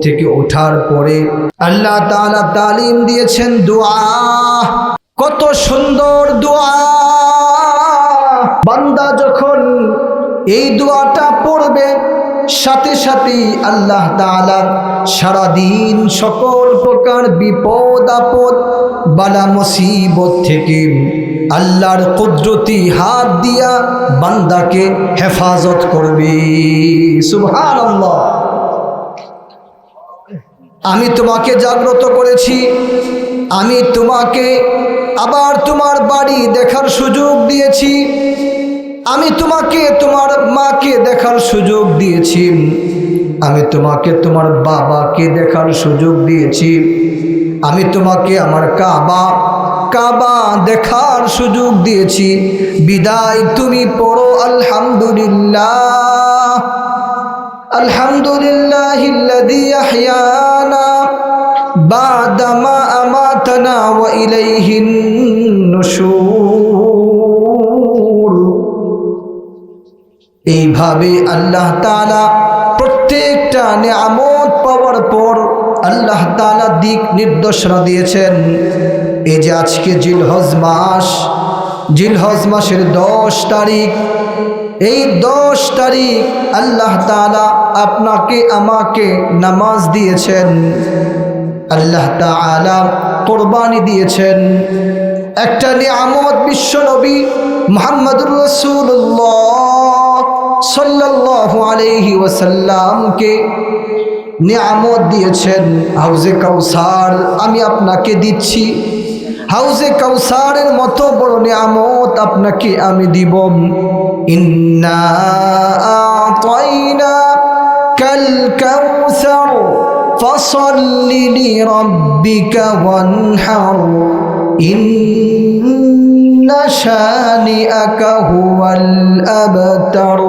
থেকে ওঠার পরে আল্লাহ তাআলা তালিম দিয়েছেন দোয়া। কত সুন্দর দোয়া! বান্দা যখন এই দোয়াটা পড়বে সাথে সাথেই আল্লাহ তাআলা সারাদিন সকল প্রকার বিপদ আপদ বালা মুসিবত থেকে আল্লাহর কুদরতি হাত দিয়া বান্দাকে হেফাজত করবে। সুবহানাল্লাহ। আমি তোমাকে জাগ্রত করেছি, আমি তোমাকে আবার তোমার বাড়ি দেখার সুযোগ দিয়েছি, আমি তোমাকে তোমার মাকে দেখার সুযোগ দিয়েছি, আমি তোমাকে তোমার বাবাকে দেখার সুযোগ দিয়েছি, আমি তোমাকে আমার কাবা দেখার সুযোগ দিয়েছি। বিদায় তুমি পড়ো আলহামদুলিল্লাহ, আলহামদুলিল্লাহিল্লাযী আহইয়ানা বা'দা মা আমাতানা ওয়া ইলাইহিন নুশুর। এইভাবে আল্লাহ তাআলা প্রত্যেকটা নিয়ামত পাওয়ার পর আল্লাহ তাআলা দিক নির্দেশনা দিয়েছেন। এই যে আজকে জিলহজ মাসের 10 তারিখ, এই 10 তারিখ আল্লাহ তাআলা আপনাকে আমাকে নামাজ দিয়েছেন, আল্লাহ তাআলা কুরবানি দিয়েছেন। একটা নিয়ামত বিশ্বনবী মুহাম্মদুর রাসূলুল্লাহ সাল্লাল্লাহু আলাইহি ওয়াসাল্লামকে নিয়ামত দিয়েছেন, হাউজে কাউসার আমি আপনাকে দিচ্ছি। হাউজে কাউসারের মতো বড় নিয়ামত আপনাকে আমি দিব। ইন্না আ'তাইনাকাল কাউসার ফাসাল্লি লিরাব্বিকা ওয়ানহার ইন্না শানিআকা হুয়াল আবতার।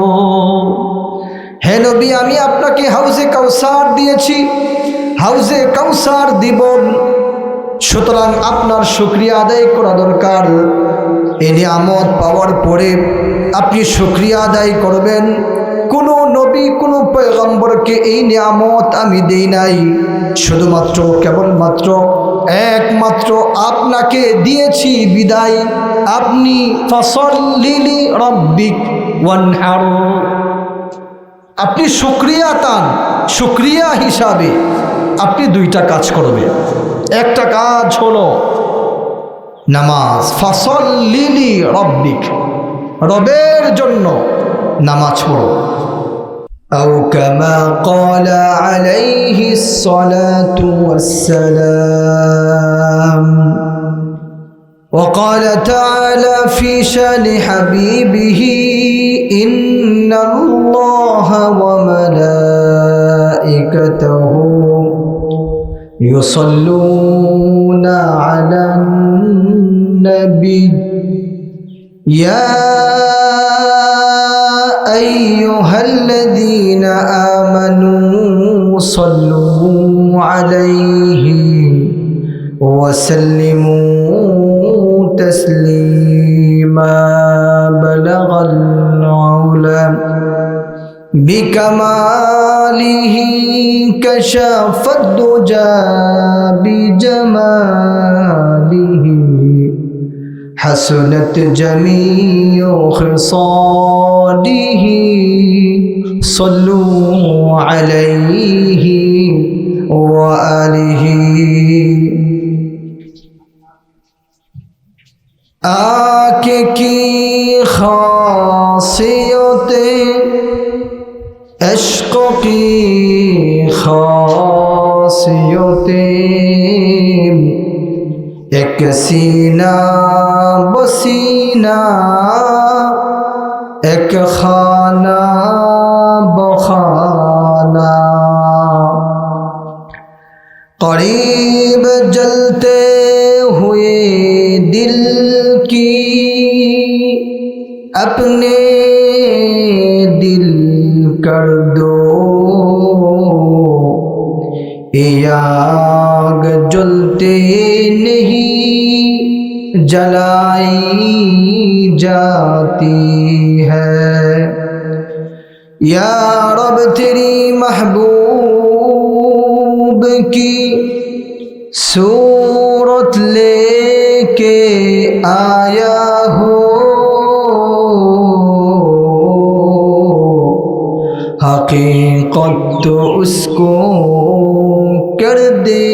হে নবী, আমি আপনাকে হাউজে কাউসার দিয়েছি, হাউজে কাউসার দিব, সুতরাং আপনার শুকরিয়া আদায় করা দরকার। এই নিয়ামত পাওয়ার পরে আপনি শুকরিয়া আদায় করবেন। কোনো নবী কোনো পয়গম্বরকে এই নিয়ামত আমি দেই নাই, শুধুমাত্র কেবলমাত্র একমাত্র আপনাকে দিয়েছি। বিদায় আপনি ফাসাল্লি লিরাব্বিক ওয়ানহার, আপনি শুকরিয়া তান, শুকরিয়া হিসাবে আপনি 2টা কাজ করবেন। একটা কাজ হলো নামাজ, ফাসাল্লি লিরাব্বিক, রবের জন্য নামাজ পড়ো। আও কামা ক্বালা আলাইহিস সালাতু ওয়াসসালাম। وقال تعالى في شأن حبيبه إن الله وملائكته يصلون على النبي يا أيها الذين آمنوا صلوا عليه وسلموا تسليما بلغ العلا بكماله كشف الدجى بجماله حسنت جميع خصاله صلوا عليه وآله आके की खासियतें इश्क़ की खासियतें एक सीना बसीना एक खाना बखाना करीब जलते हुए दिल की अपने दिल कर दो ये आग जलते नहीं जलाई जाती है या रब तेरी महबूब की सूरत लेके आया हो, हकीकत तो उसको कर दे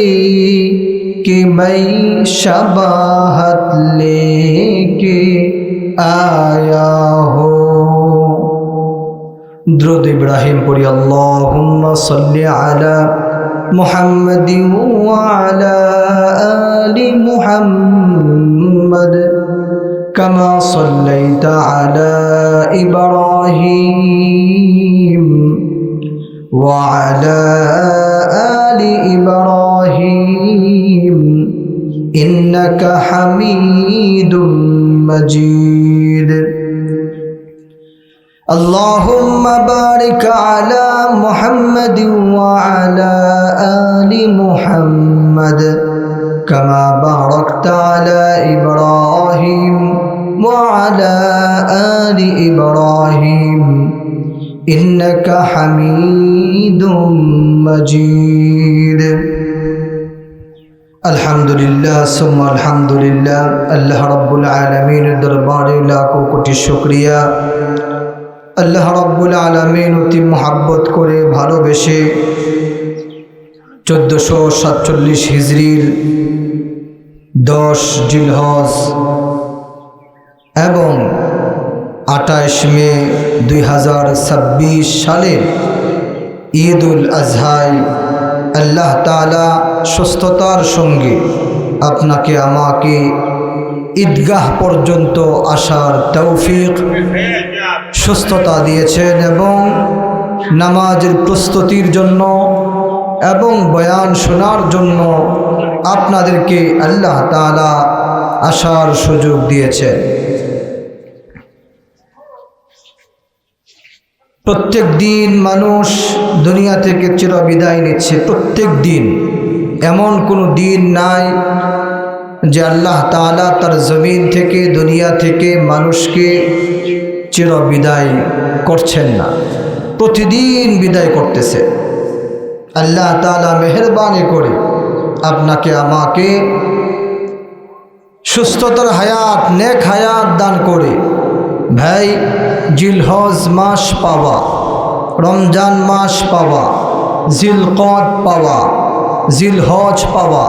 कि मैं शबाहत लेके आया हो। दुरूद इब्राहिम पढ़ी। अल्लाहुम्मा सल्लि अला मुहम्मदिन व अला आलि मुहम्मद कमा सल्लैता अला इब्राहीम व अला आलि इब्राहीम इन्नका हमीदुम मजीद। अल्लाहुम्मा बारिक अला मुहम्मद व अला आलि मुहम्मद कमा बारकता अला इब्राहीम व अला आलि इब्राहीम इन्नका हमीदुम मजीद। अल्हम्दुलिल्लाह सुम्मा अल्हम्दुलिल्लाह। अल्लाह रब्बुल आलमीन दरबारे लाखों कोटि शुक्रिया। अल्लाह रब्बुल आलमीन অতি मोहब्बत করে ভালোবেসে 1447 হিজরির 10 জিলহজ এবং 28 মে 2026 সালের ঈদুল আজহায় আল্লাহ তাআলা সুস্থতার সঙ্গে আপনাকে আমাকে ঈদগাহ পর্যন্ত আসার তৌফিক সুস্থতা দিয়েছেন এবং নামাজের প্রস্তুতির জন্য এবং বয়ান শোনার জন্য আপনাদেরকে আল্লাহ তাআলা আসার সুযোগ দিয়েছেন। প্রত্যেক দিন মানুষ দুনিয়া থেকে চিরবিদায় নিচ্ছে। প্রত্যেক দিন, এমন কোনো দিন নাই যে আল্লাহ তাআলা তার জমিন থেকে দুনিয়া থেকে মানুষকে চিরবিদায় করছেন না। প্রতিদিন বিদায় করতেছে। আল্লাহ তাআলা মেহেরবানি করে আপনাকে আমাকে সুস্থতার হায়াত, নেক হায়াত দান করে ভাই জিলহজ মাস পাওয়া, রমজান মাস পাওয়া, জিলকদ পাওয়া, জিলহজ পাওয়া,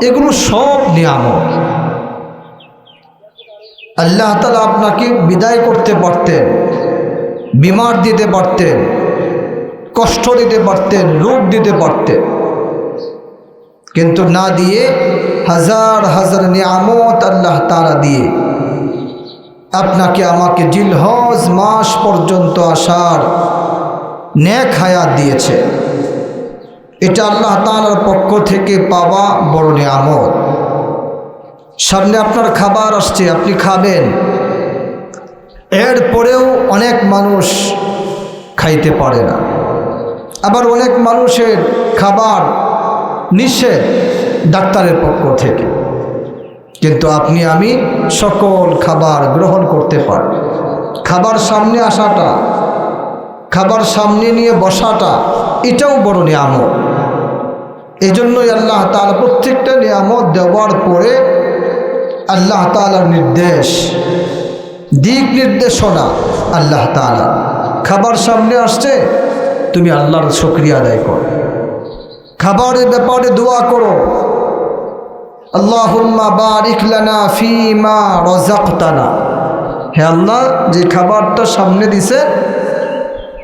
এগুলো সব নিয়ামত। আল্লাহ তাআলা আপনাকে বিদায় করতে পারতেন, বিমার দিতে পারতেন, কষ্ট দিতে পারতেন, রোগ দিতে পারতেন, কিন্তু না দিয়ে হাজার হাজার নিয়ামত আল্লাহ তাআলা দিয়ে আপনাকে আমাকে জিলহজ মাস পর্যন্ত আসার নেক হায়াত দিয়েছে। এটা আল্লাহ তাআলার পক্ষ থেকে পাওয়া বড় নিয়ামত। সামনে আপনার খাবার আসছে, আপনি খাবেন, এরপরেও অনেক মানুষ খাইতে পারে না। আবার অনেক মানুষের খাবার নিষেধ ডাক্তারের পক্ষ থেকে, কিন্তু আপনি আমি সকল খাবার গ্রহণ করতে পারি। খাবার সামনে আসাটা, খাবার সামনে নিয়ে বসাটা, এটাও বড় নিয়ামত। এই জন্যই আল্লাহ তাআলা প্রত্যেকটা নিয়ামত দেওয়ার পরে আল্লাহ তাআলার নির্দেশ, দিক নির্দেশনা আল্লাহ তাআলা। খাবার সামনে আসছে, তুমি আল্লাহর শুকরিয়া আদায় করো। খাবারের ব্যাপারে দোয়া করো, আল্লাহুম্মা বারিক লানা ফীমা রাযাকতানা। হে আল্লাহ, যে খাবারটা সামনে দিছে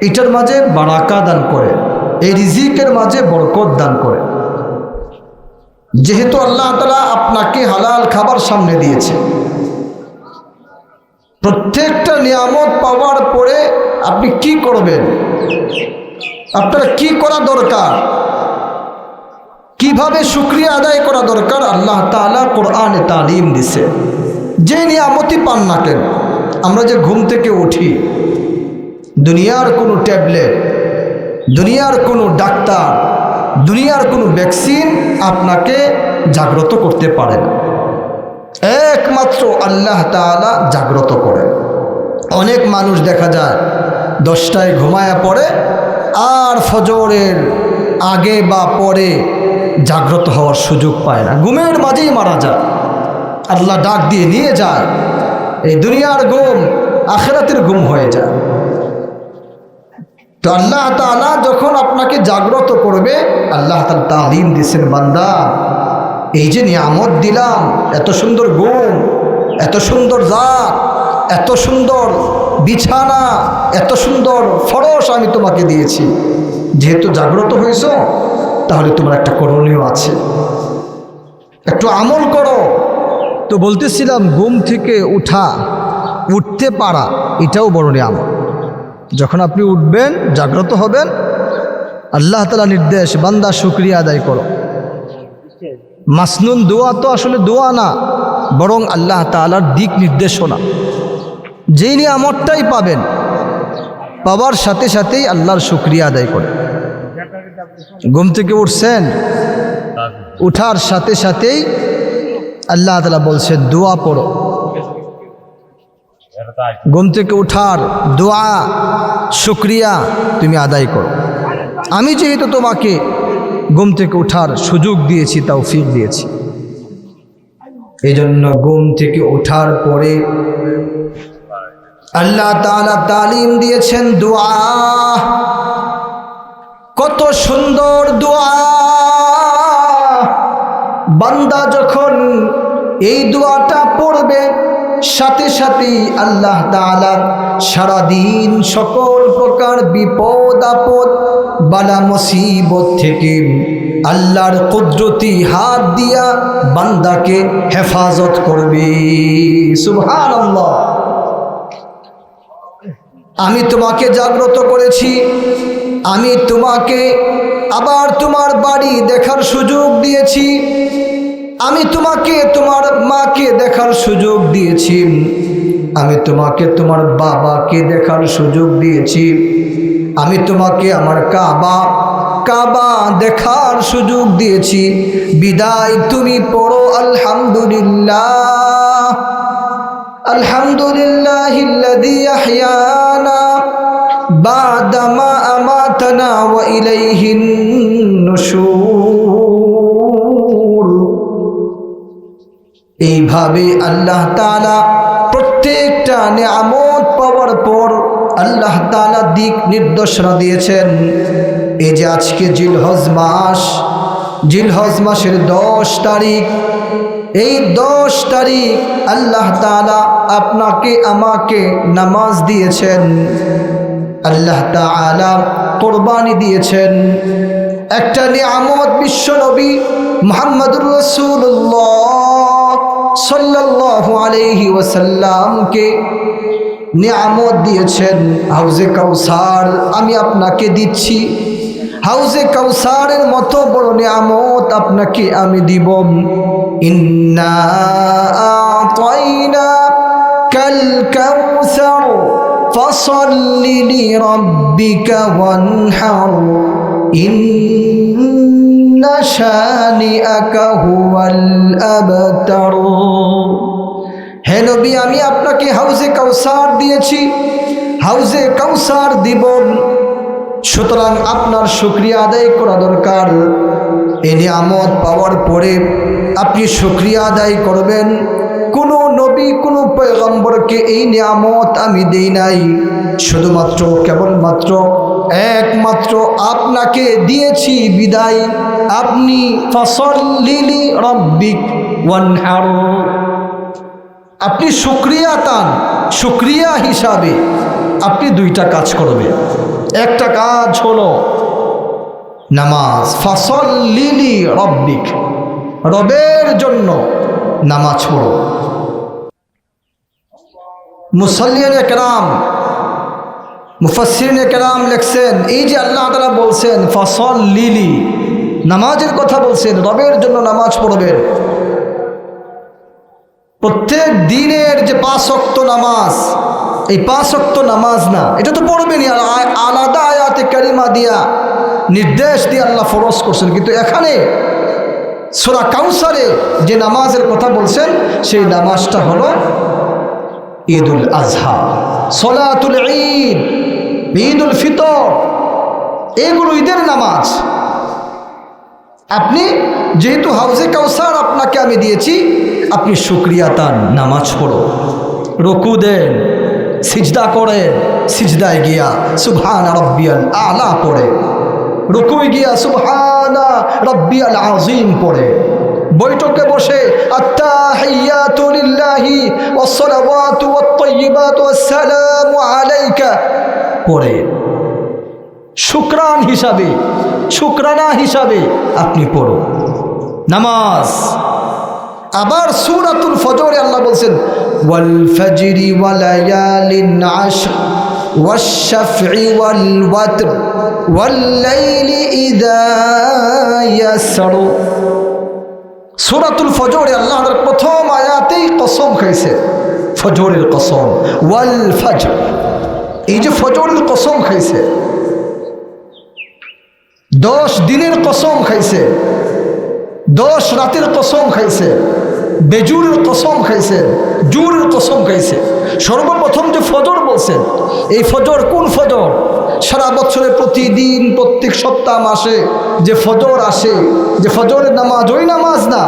এটার মাঝে বারাকা দান করে, এই রিজিকের মাঝে বরকত দান করে। যেহেতু আল্লাহ তাআলা আপনাকে হালাল খাবার সামনে দিয়েছে, প্রত্যেকটা নিয়ামত পাওয়ার পরে আপনি কি করবেন, আপনার কি করা দরকার, কিভাবে শুকরিয়া আদায় করা দরকার, আল্লাহ তাআলা কোরআনে তালিম দিছে। যে নিয়ামতই পান না কেন, আমরা যে ঘুম থেকে উঠি, দুনিয়ার কোনো ট্যাবলেট, দুনিয়ার কোনো ডাক্তার, দুনিয়ার কোনো ভ্যাকসিন আপনাকে জাগ্রত করতে পারে না। একমাত্র আল্লাহ তাআলা জাগ্রত করেন। অনেক মানুষ দেখা যায় 10টায় ঘুমায়া পড়ে আর ফজরের আগে বা পরে জাগ্রত হওয়ার সুযোগ পায় না, ঘুমের মাঝেই মারা যায়। আল্লাহ ডাক দিয়ে নিয়ে যায়। এই দুনিয়ার ঘুম আখিরাতের ঘুম হয়ে যায়। তো আল্লাহ তাআলা যখন আপনাকে জাগ্রত করবে, আল্লাহ তাআলা তালিম দিয়েছেন, বান্দা এই যে নিয়ামত দিলাম, এত সুন্দর ঘুম, এত সুন্দর জাত, এত সুন্দর বিছানা, এত সুন্দর ফরশ আমি তোমাকে দিয়েছি, যেহেতু জাগ্রত হয়েছ তাহলে তোমার একটা করণীয় আছে, একটু আমল করো। তো বলতেছিলাম ঘুম থেকে উঠতে পারা এটাও বড় নিয়ামত। যখন আপনি উঠবেন, জাগ্রত হবেন, আল্লাহ তাআলা নির্দেশ, বান্দা শুকরিয়া আদায় করো। মাসনুন দোয়া তো আসলে দোয়া না, বরং আল্লাহ তাআলার দিক নির্দেশনা। যেই নিয়ামতটাই পাবেন, পাওয়ার সাথে সাথেই আল্লাহর শুকরিয়া আদায় করে। ঘুম থেকে উঠছেন, উঠার সাথে সাথেই আল্লাহ তাআলা বলছেন দোয়া পড়ো। ঘুম থেকে উঠার দোয়া, শুকরিয়া তুমি আদায় করো। আমি যেহেতু তোমাকে ঘুম থেকে উঠার সুযোগ দিয়েছি, তৌফিক দিয়েছি, এই জন্য ঘুম থেকে ওঠার পরে আল্লাহ তাআলা তালিম দিয়েছেন দোয়া। কত সুন্দর দোয়া! বান্দা যখন এই দোয়াটা পড়বে, সাথে সাথেই আল্লাহ তাআলা সারাদিন সকল প্রকার বিপদ আপদ বালা মুসিবত থেকে আল্লাহর কুদরতি হাত দিয়া বান্দাকে হেফাজত করবে। সুবহানাল্লাহ। আমি তোমাকে জাগ্রত করেছি, আমি তোমাকে আবার তোমার বাড়ি দেখার সুযোগ দিয়েছি, আমি তোমাকে তোমার মাকে দেখার সুযোগ দিয়েছি, আমি তোমাকে তোমার বাবাকে দেখার সুযোগ দিয়েছি, আমি তোমাকে আমার কাবা দেখার সুযোগ দিয়েছি। বিদায় তুমি পড়ো আলহামদুলিল্লাহ, আলহামদুলিল্লাহিল্লাযী আহইয়ানা বা'দা মা আমাতানা ওয়া ইলাইহিন নুশুর। এইভাবে আল্লাহ তাআলা প্রত্যেকটা নিয়ামত পাওয়ার পর আল্লাহ তাআলা দিক নির্দেশনা দিয়েছেন। এই যে আজকে জিলহজ মাসের 10 তারিখ, এই 10 তারিখ আল্লাহ তাআলা আপনাকে আমাকে নামাজ দিয়েছেন, আল্লাহ তাআলা কুরবানি দিয়েছেন। একটা নিয়ামত বিশ্বনবী মুহাম্মদুর রাসূলুল্লাহ সাল্লাল্লাহু আলাইহি ওয়াসাল্লামকে নিয়ামত দিয়েছেন, হাউজে কাউসার আমি আপনাকে দিচ্ছি। হাউজে কাউসারের মতো বড় নিয়ামত আপনাকে আমি দিব। ইন্না আ'তাইনা কাল কাউসার ফাসাল্লি লিরাব্বিকা ওয়ানহার ইন্না শানিআকা হুয়াল আবতার। হে নবী, আমি আপনাকে হাউজে কাউসার দিয়েছি, হাউজে কাউসার দিব, সুতরাং আপনার শুকরিয়া আদায় করা দরকার। এই নিয়ামত পাওয়ার পরে আপনি শুকরিয়া আদায় করবেন। কোনো নবী, কোনো পয়গম্বরকে এই নিয়ামত আমি দেই নাই, শুধুমাত্র কেবলমাত্র একমাত্র আপনাকে দিয়েছি। বিদায় আপনি ফাসাল্লি লিরাব্বিক ওয়ানহার, আপনি শুকরিয়া তান, শুকরিয়া হিসাবে আপনি 2টা কাজ করবেন। একটা কাজ হলো নামাজ, ফাসাল্লি লিরাব্বিক, রবের জন্য নামাজ পড়ো। মুসাল্লিয়ানে কেরাম, মুফাসসিরিনে কেরাম লিখছেন, এই যে আল্লাহ তাআলা বলছেন ফাসাল্লি, নামাজের কথা বলছেন, রবের জন্য নামাজ পড়বেন। প্রত্যেক দিনের যে 5 ওয়াক্ত নামাজ, এই 5 ওয়াক্ত নামাজ না, এটা তো পড়বেনই, আলাদা আয়াতে কারিমা দিয়া নির্দেশ দিয়ে আল্লাহ ফরজ করছেন। কিন্তু এখানে সূরা কাউসারে যে নামাজের কথা বলছেন, সেই নামাজটা হলো ঈদুল আজহা, সলাতুল ঈদ, ঈদুল ফিতর, এগুলো ঈদের নামাজ। আপনি যেহেতু হাউজে কাউসার আপনাকে আমি দিয়েছি, আপনি শুকরিয়া তান, নামাজ পড়ো, রুকু দেন, সিজদা করেন, সিজদায় গিয়া সুবহান রাব্বিয়াল আলা পড়ে, রুকুয় গিয়া সুবহানা রাব্বিয়াল আযীম পড়ে, বৈঠকে বসে আত্তাহিয়াতু লিল্লাহি ওয়াসসালাওয়াতু ওয়াত-তাইয়্যিবাতু ওয়াসসালামু আলাইকা পড়ে শুকরান হিসাবে, শুকরানা হিসাবে আপনি পড়ো নামাজ। আবার সূরাতুল ফজরে আল্লাহ বলছেন ওয়াল ফাজরি ওয়া লায়ালিন আশর ওয়াশ-শাফঈ ওয়াল ওয়াতর ওয়াল লাইলি ইযা ইয়াসর। সূরাতুল ফজরে আল্লাহর প্রথম আয়াতেই কসম খাইছে, ফজরের কসম, ওয়াল ফজর, এই যে ফজরের কসম খাইছে, 10 দিনের কসম খাইছে, 10 রাতের কসম খাইছে, বেজুরের কসম খাইছে, জুরের কসম খাইছে। সর্বপ্রথম যে ফজর বলছেন, এই ফজর কোন ফজর? সারা বছরে প্রতিদিন প্রত্যেক সপ্তাহ মাসে যে ফজর আসে, যে ফজরের নামাজ, ওই নামাজ না।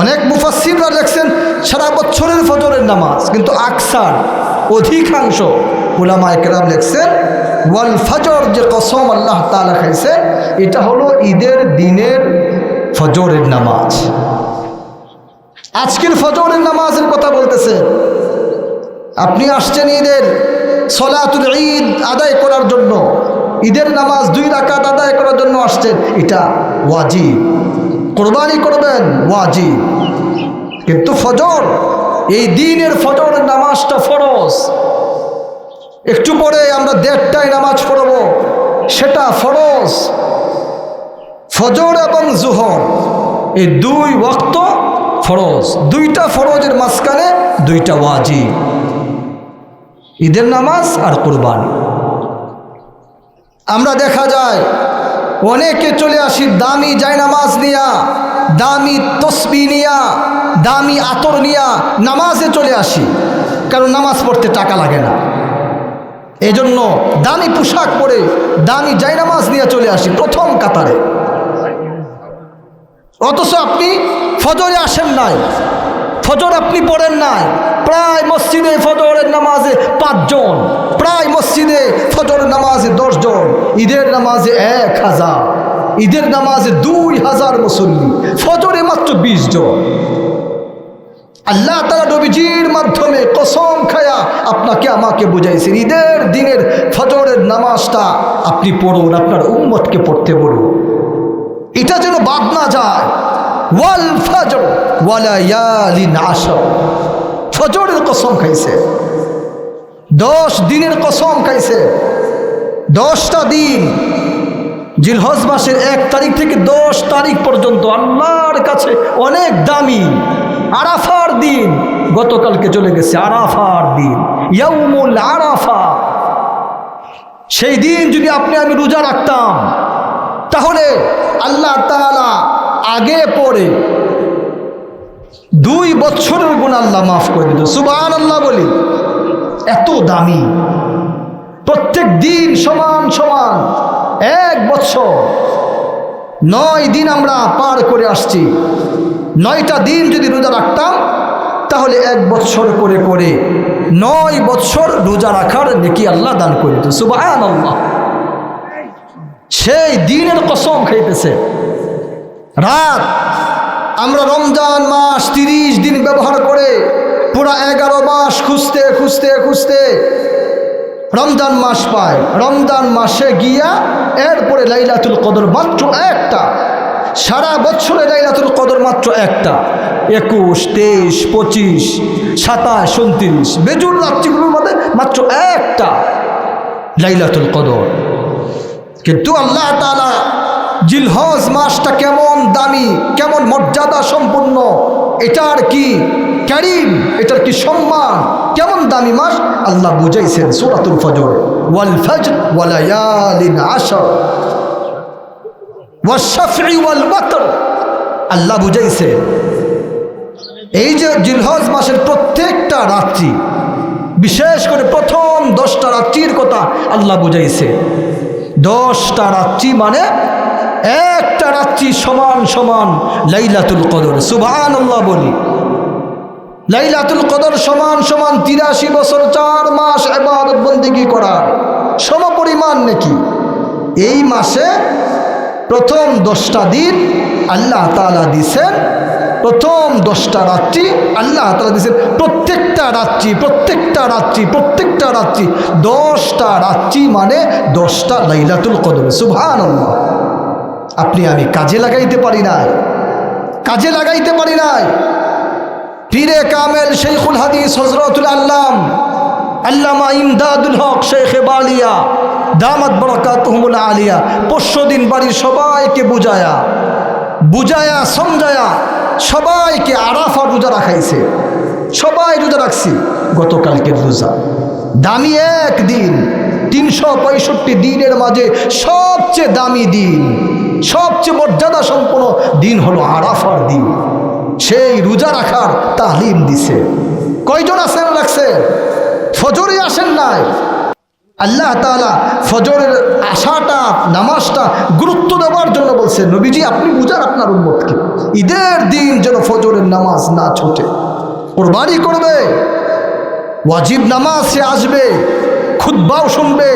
অনেক মুফাসসিররা লেখছেন সারা বছরের ফজরের নামাজ, কিন্তু আকসার অধিকাংশ উলামায়ে কেরাম লেখছেন ওয়াল ফজর যে কসম আল্লাহ তাআলা খাইছে, এটা হলো ঈদের দিনের ফজরের নামাজ। আজকের ফজরের নামাজের কথা বলতেছে। আপনি আসছেন ঈদের সলাতুল ঈদ আদায় করার জন্য, ঈদের নামাজ 2 রাকাত আদায় করার জন্য আসছেন, এটা ওয়াজিব। কুরবানি করবেন ওয়াজিব, কিন্তু ফজর, এই দিনের ফজরের নামাজটা ফরজ। একটু পরে আমরা 1:30টায় নামাজ পড়ব, সেটা ফরজ। ফজর এবং জোহর এই 2 ওয়াক্ত ফরজ, 2টা ফরজের মাঝখানে 2টা ওয়াজিব, ঈদের নামাজ আর কুরবানি। আমরা দেখা যায় অনেকে চলে আসি দামি জায়নামাজ নিয়া, দামি তসবিহ নিয়া, দামি আতর নিয়া নামাজে চলে আসি, কারণ নামাজ পড়তে টাকা লাগে না, এজন্য দামি পোশাক পরে দামি জায়নামাজ নিয়ে চলে আসি প্রথম কাতারে। অথচ আপনি ফজরে আসেন নাই, ফজর আপনি পড়েন নাই। প্রায় মসজিদে ফজরের নামাজে 5 জন, প্রায় মসজিদে ফজরের নামাজে 10 জন, ঈদের নামাজে 1000, ঈদের নামাজে 2000 মুসল্লি, ফজরে মাত্র 20 জন। আল্লাহ তাআলা নবীজির মাধ্যমে কসম খায়া আপনাকে আমাকে বুঝাইছেন, ঈদের দিনের ফজরের নামাজটা আপনি পড়ুন, আপনার উম্মতকে পড়তে বলুন, এটা যেন বাদ না যায়। ওয়াল ফজর ওয়া লায়ালিন আশর, ফজরের কসম খাইছে, 10 দিনের কসম খাইছে। 10টা দিন, জিলহজ মাসের 1 তারিখ থেকে 10 তারিখ পর্যন্ত আল্লাহর কাছে অনেক দামি। আরাফার দিন গতকালকে চলে গেছে, আরাফার দিন, ইয়াউমুল আরাফা, সেই দিন যদি আপনি আমি রোজা রাখতাম, তাহলে আল্লাহ তাআলা আগে পরে 2 বছরের গুনাহ আল্লাহ মাফ করে দিত। সুবহানাল্লাহ বলি, এত দামি। প্রত্যেক দিন সমান সমান 1 বছর, 9 দিন আমরা পার করে আসছি। 9টা দিন যদি রোজা রাখতাম, তাহলে 1 বছর করে করে 9 বছর রোজা রাখার নেকি আল্লাহ দান করে দিত। সুবহানাল্লাহ, সেই দিনের কসম খাইতেছে। রাত আমরা রমজান মাস 30 দিন ব্যবহার করে পুরা 11 মাস খুঁজতে খুঁজতে খুঁজতে রমজান মাস পায়। রমজান মাসে গিয়া এরপরে লাইলাতুল কদর মাত্র একটা, সারা বছরে লাইলাতুল কদর মাত্র একটা, 21, 23, 25, 27, 29 বেজুর রাত্রিগুলোর মধ্যে মাত্র একটা লাইলাতুল কদর। কিন্তু আল্লাহ তাআলা জিলহজ মাসটা কেমন দামি, কেমন মর্যাদা সম্পন্ন, এটার কি কারীম, এটার কি সম্মান, কেমন দামি মাস আল্লাহ বুঝাইছেন সূরাতুল ফজর, ওয়াল ফজর ওয়া লায়ালিন আশর ওয়াশ-শাফঈ ওয়াল ওয়াতর। আল্লাহ বুঝাইছে এই যে জিলহজ মাসের প্রত্যেকটা রাত্রি, বিশেষ করে প্রথম 10টা রাত্রির কথা আল্লাহ বুঝাইছে। 10টা রাত্রি মানে রাত্রি সমান সমান লাইলাতুল কদর। সুবহানাল্লাহ বলি। লাইলাতুল কদর সমান সমান 83 বছর 4 মাস ইবাদত বন্দেগী করার সমপরিমাণ নাকি? এই মাসে প্রথম 10টা দিন আল্লাহ তাআলা দিয়েছেন, প্রথম 10টা রাত্রি আল্লাহ তাআলা দিয়েছেন, প্রত্যেকটা রাত্রি 10টা রাত্রি মানে 10টা লাইলাতুল কদর। সুবহানাল্লাহ। আপনি আমি কাজে লাগাইতে পারি নাই। পীরে কামেল শেখুল হাদিস হযরতুল আল্লামা ইমদাদুল হক শেখে বালিয়া দামাত বারাকাতুহুমুল আলিয়া পরশুদিন বাড়ির সবাইকে বুঝায়া সমঝায়া সবাইকে আরাফার রোজা রাখাইছে। সবাই রোজা রাখছি। গতকালকের রোজা দামি এক দিন, 365 দিনের মাঝে সবচেয়ে দামি দিন, সবচেয়ে মর্যাদা সম্পন্ন দিন হলো আরাফার দিন। সেই রোজা রাখার তালিম দিছে। কয়জন আছেন রাখছেন? ফজরে আসেন নাই। আল্লাহ তাআলা ফজরের আশাটা নামাজটা গুরুত্ব দেওয়ার জন্য বলছে, নবীজি আপনি বুঝান আপনার উম্মতকে ঈদের দিন যেন ফজরের নামাজ না ছুটে। কুরবানি করবে, ওয়াজিব নামাজ সে আসবে, খুতবাও শুনবে,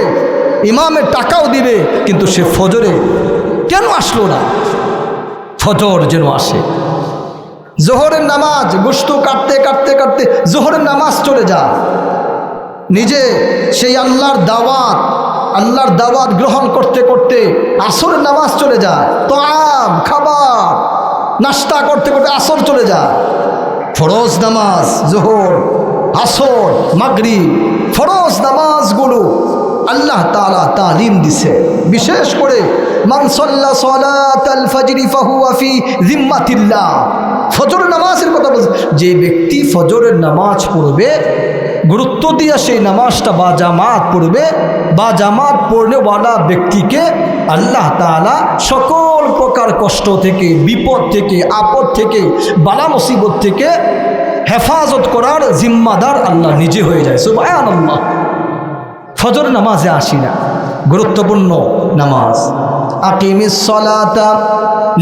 ইমামের টাকাও দিবে, কিন্তু সে ফজরে কেন আসলো না? ফজর যেন আসে। জোহরের নামাজ গোশত কাটতে জোহরের নামাজ চলে যায়। নিজে সেই আল্লাহর দাওয়াত গ্রহণ করতে আসরের নামাজ চলে যায়। তাআম খাবার নাস্তা করতে আসর চলে যায়। ফরজ নামাজ জোহর, আসর, মাগরিব, ফরজ নামাজগুলো আল্লাহ তাআলা তালিম দিছে। বিশেষ করে মান সাল্লা সালাতাল ফজরি ফাহুয়া ফি জিম্মাতিল্লাহ। ফজর নামাজের কথা বলছে, যে ব্যক্তি ফজরের নামাজ পড়বে, গুরুত্ব দিয়ে সেই নামাজটা বা জামাত পড়বে, বা জামাত পড়নেওয়ালা ব্যক্তিকে আল্লাহ তাআলা সকল প্রকার কষ্ট থেকে, বিপদ থেকে, আপদ থেকে, বালা মুসিবত থেকে হেফাজত করার জিম্মাদার আল্লাহ নিজে হয়ে যায়। সুবহানাল্লাহ। ফজর নামাজে আসি না, গুরুত্বপূর্ণ নামাজ। আকিমিস সালাতা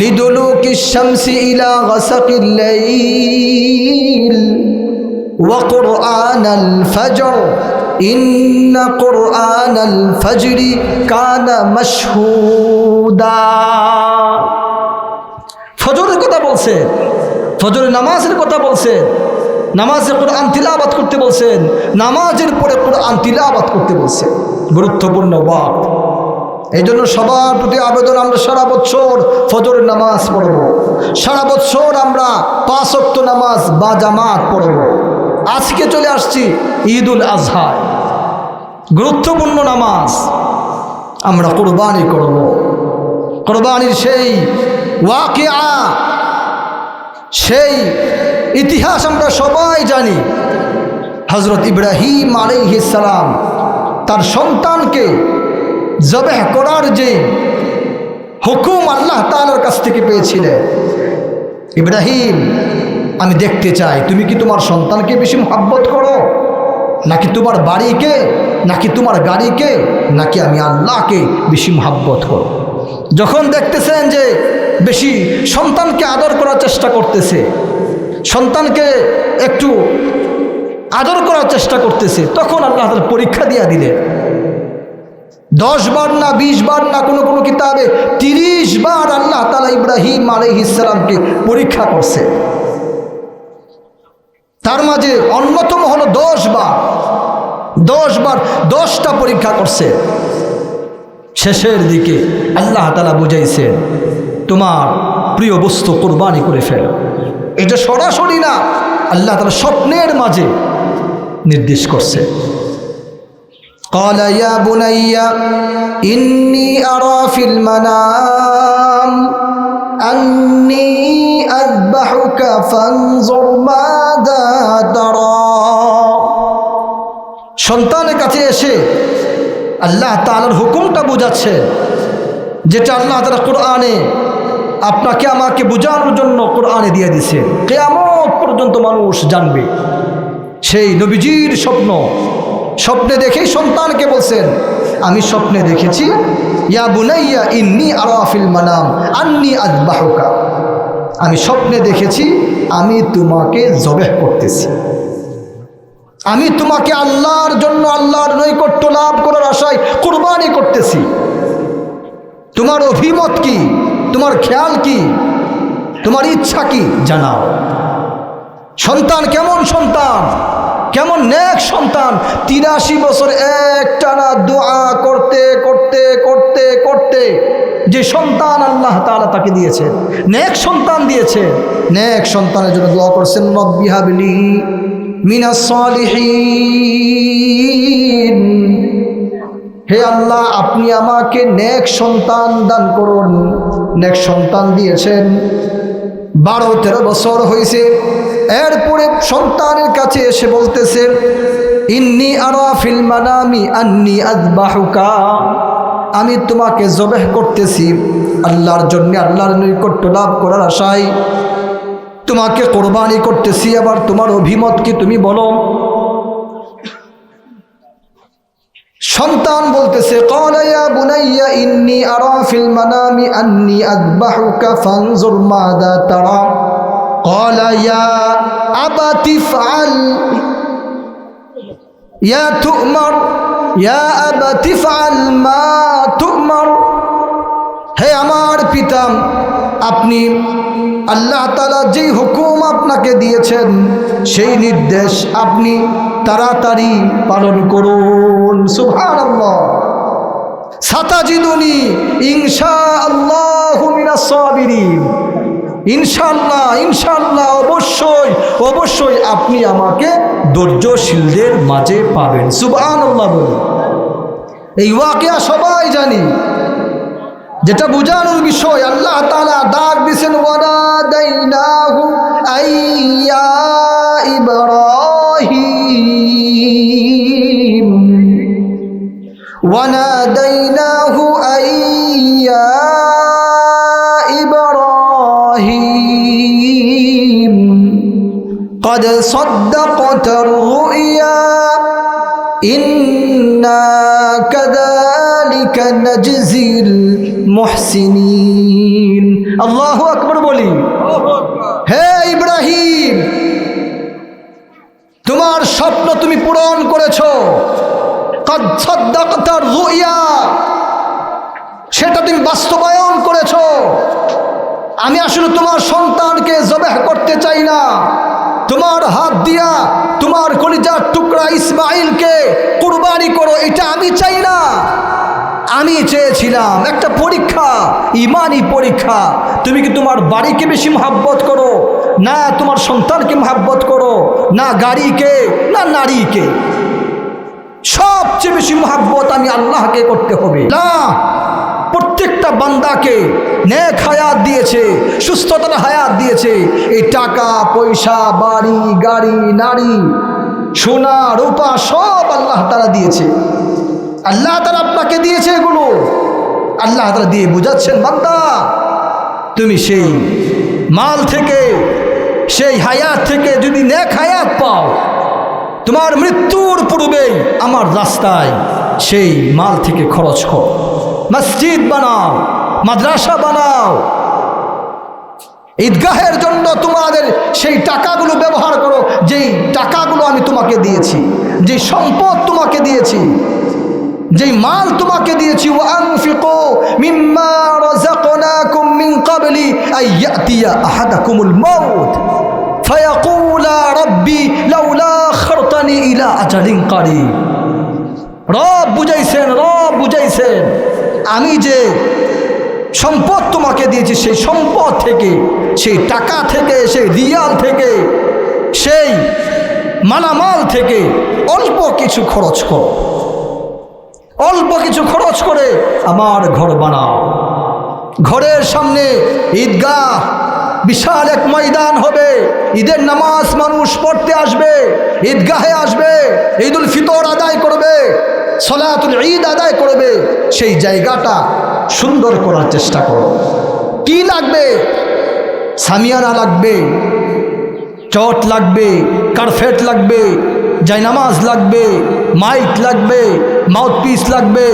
লিদুলুকিশ শামসি ইলা গাসাকিল লাইল ওয়া কুরআনাল ফজর ইন্না কুরআনাল ফজরি কানা মাশহুদা। ফজরের কথা বলছে, ফজরের নামাজের কথা বলছে, নামাজে কোরআন তিলাওয়াত করতে বলছেন, নামাজের পরে কোরআন তিলাওয়াত করতে বলছেন। গুরুত্বপূর্ণ ওয়াক্ত। এই জন্য সবার প্রতি আবেদন, আমরা সারা বছর ফজরের নামাজ পড়ব, সারা বছর আমরা 5 ওয়াক্ত নামাজ বা জামাত পড়ব। আজকে চলে আসছি ঈদুল আজহা, গুরুত্বপূর্ণ নামাজ। আমরা কুরবানি করব। কুরবানির সেই ওয়াকিয়া, সেই ইতিহাস আমরা সবাই জানি। হযরত ইব্রাহিম আলাইহিস সালাম তার সন্তানকে জবেহ করার যে হুকুম আল্লাহ তাআলার কাছ থেকে পেয়েছিলেন, ইব্রাহিম আমি দেখতে চাই তুমি কি তোমার সন্তানকে বেশি মহব্বত করো, নাকি তোমার বাড়িকে, নাকি তোমার গাড়িকে, নাকি আমি আল্লাহকে বেশি মহব্বত করো। যখন দেখতেছেন যে বেশি সন্তানকে আদর করার চেষ্টা করতেছে, সন্তানকে একটু আদর করার চেষ্টা করতেছে, তখন আল্লাহ তাআলা পরীক্ষা দিয়া দিলেন। 10 বার না 20 বার না, কোনো কিতাবে 30 বার আল্লাহ তাআলা ইব্রাহিম আলাইহিস সালামকে পরীক্ষা করছে। তার মাঝে অন্যতম হলো 10 বার 10টা পরীক্ষা করছে। শেষের দিকে আল্লাহ তাআলা বুঝাইছেন তোমার প্রিয় বস্তু কুরবানি করে ফেলো। এটা সরাসরি না, আল্লাহ তাআলা স্বপ্নের মাঝে নির্দেশ করছে। قال يا بني إني أرى في المنام أني أذبحك فانظر ماذا ترى। সন্তানের কাছে এসে আল্লাহ তাআলার হুকুমটা বুঝাচ্ছে, যেটা আল্লাহ তাআলা কোরআনে আপনাকে আমাকে বোঝানোর জন্য কোরআনে দিয়ে দিছে। কিয়ামত পর্যন্ত মানুষ জানবে। সেই নবীজির স্বপ্নে দেখেই সন্তানকে বলছেন আমি স্বপ্নে দেখেছি, ইয়া বুনাইয়া ইন্নী আরা ফিল মানাম আন্নী আযবাহুকা, আমি স্বপ্নে দেখেছি আমি তোমাকে জবেহ করতেছি, আমি তোমাকে আল্লাহর জন্য আল্লাহর নৈকট্য লাভ করার আশায় কুরবানি করতেছি। তোমার অভিমত কি, তোমার খেয়াল কি, তোমার ইচ্ছা কি জানাও। সন্তান কেমন সন্তান, কেমন নেক সন্তান, 83 বছর একটানা দোয়া করতে করতে করতে করতে যে সন্তান আল্লাহ তাআলা তাকে দিয়েছে, নেক সন্তান দিয়েছে, নেক সন্তানের জন্য দোয়া করছেন, রব্বি হাবলি মিনাস সালিহিন, হে আল্লাহ আপনি আমাকে নেক সন্তান দান করুন। নেক সন্তান দিয়েছেন, 12-13 বছর হয়েছে। এরপরে সন্তানের কাছে এসে বলতেছে, ইন্নী আরা ফিল মানামি আন্নী আযবাহুকা, আমি তোমাকে জবেহ করতেছি আল্লাহর জন্য, আল্লাহর নৈকট্য লাভ করার আশায় তোমাকে কোরবানি করতেছি। আবার তোমার অভিমত কি তুমি বলো। সন্তান বলতেছে, ক্বালা ইয়া বুনাইয়া ইন্নী আরা ফিল মানামি আন্নী আযবাহুকা ফানজুর মাযা তারা, ক্বালা ইয়া আবাতি ফাআল ইয়া তু'মার ইয়া আবাতি ফাআল মা তু'মার, হে আমার পিতা আপনি আল্লাহ তাআলা যে হুকুম আপনাকে দিয়েছেন সেই নির্দেশ আপনি তাড়াতাড়ি পালন করুন। সুবহানাল্লাহ। সাতাজিদুনি ইনশাআল্লাহু মিনাস সাবিরিন, ইনশাআল্লাহ ইনশাআল্লাহ অবশ্যই অবশ্যই আপনি আমাকে ধৈর্যশীলদের মাঝে পাবেন। সুবহানাল্লাহ বলুন। এই ওয়াকিয়া সবাই জানি, যেটা বুঝানোর বিষয়, আল্লাহ তাআলা ডাক দিয়েছেন, ওয়ানাদাইনাহু আইয়া ইব্রাহিম, ওয়ানাদাইনাহু আইয়া ইব্রাহিম قد صدقت الرؤيا إنا كذلك نجزي المحسنين। আল্লাহু আকবার বলি। হে ইব্রাহিম, তোমার স্বপ্ন তুমি পূরণ করেছো, قد صدقت الرؤيا, সেটা তুমি বাস্তবায়ন করেছো। আমি আসলে তোমার সন্তানকে জবেহ করতে চাই না, তোমার হাত দিয়া তোমার কলিজার টুকরা ইসমাইলকে কুরবানি করো, এটা আমি চাই না। আমি চেয়েছিলাম একটা পরীক্ষা, ইমানি পরীক্ষা, তুমি কি তোমার বাড়িকে বেশি মহব্বত করো, না তোমার সন্তানকে মহব্বত করো, না গাড়িকে, না নারীকে। সবচেয়ে বেশি মহব্বত আমি আল্লাহকে করতে হবে। না, প্রত্যেকটা বান্দাকে নেক হায়াত দিয়েছে, সুস্থতার হায়াত দিয়েছে। এই টাকা পয়সা, বাড়ি গাড়ি, নারী, সোনা রূপা সব আল্লাহ তাআলা দিয়েছে। আল্লাহ তাআলা আপনাকে দিয়েছে এগুলো, আল্লাহ তাআলা দিয়ে বুঝাচ্ছেন, বান্দা তুমি সেই মাল থেকে, সেই হায়াত থেকে যদি নেক হায়াত পাও, তোমার মৃত্যুর পূর্বেই আমার রাস্তায় সেই মাল থেকে খরচ করো। মসজিদ বানাও, মাদ্রাসা বানাও, ঈদগাহের জন্য তোমাদের সেই টাকাগুলো ব্যবহার করো, যেই টাকাগুলো আমি তোমাকে দিয়েছি, যে সম্পদ তোমাকে দিয়েছি, যেই মাল তোমাকে দিয়েছি। ওয়ানফিকু মিম্মা রাযাকনাকুম মিন ক্বাবলি আইয়াতিয়া আহাদাকুমুল মাউত ফায়াকুলা রাব্বি লাউলা আখারতানি ইলা আজালিন কারীব। রব বুঝাইছেন আমি যে সম্পদ তোমাকে দিয়েছি, সেই সম্পদ থেকে, সেই টাকা থেকে, সেই রিয়াল থেকে, সেই মালামাল থেকে অল্প কিছু খরচ করো, অল্প কিছু খরচ করে আমার ঘর বানাও। ঘরের সামনে ঈদগাহ, বিশাল এক ময়দান হবে, ঈদের নামাজ মানুষ পড়তে আসবে, ঈদগাহে আসবে, ঈদুল ফিতর আদায় করবে, সলাতুল ঈদ আদায় করবে। সেই জায়গাটা সুন্দর করার চেষ্টা করো। কি লাগবে? সামিয়ানা লাগবে, চট লাগবে, কার্পেট লাগবে, জায়নামাজ লাগবে, মাইক লাগবে, মাউথ পিস লাগবে,